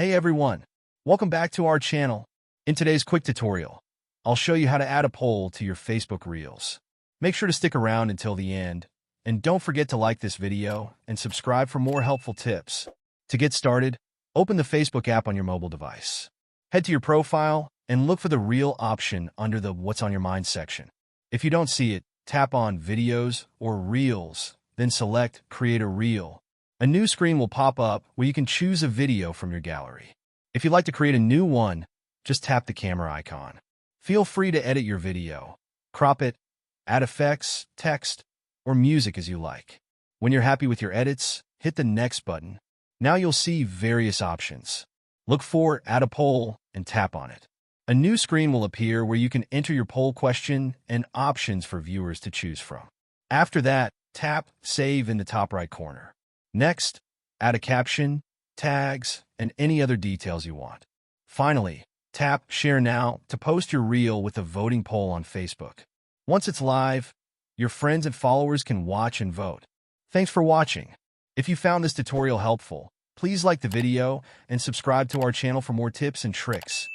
Hey everyone, welcome back to our channel. In today's quick tutorial, I'll show you how to add a poll to your Facebook Reels. Make sure to stick around until the end, and don't forget to like this video and subscribe for more helpful tips. To get started, open the Facebook app on your mobile device. Head to your profile and look for the Reel option under the What's on Your Mind section. If you don't see it, tap on Videos or Reels, then select Create a Reel. A new screen will pop up where you can choose a video from your gallery. If you'd like to create a new one, just tap the camera icon. Feel free to edit your video, crop it, add effects, text, or music as you like. When you're happy with your edits, hit the Next button. Now you'll see various options. Look for Add a Poll and tap on it. A new screen will appear where you can enter your poll question and options for viewers to choose from. After that, tap Save in the top right corner. Next, add a caption, tags, and any other details you want. Finally, tap Share Now to post your reel with a voting poll on Facebook. Once it's live, your friends and followers can watch and vote. Thanks for watching. If you found this tutorial helpful, please like the video and subscribe to our channel for more tips and tricks.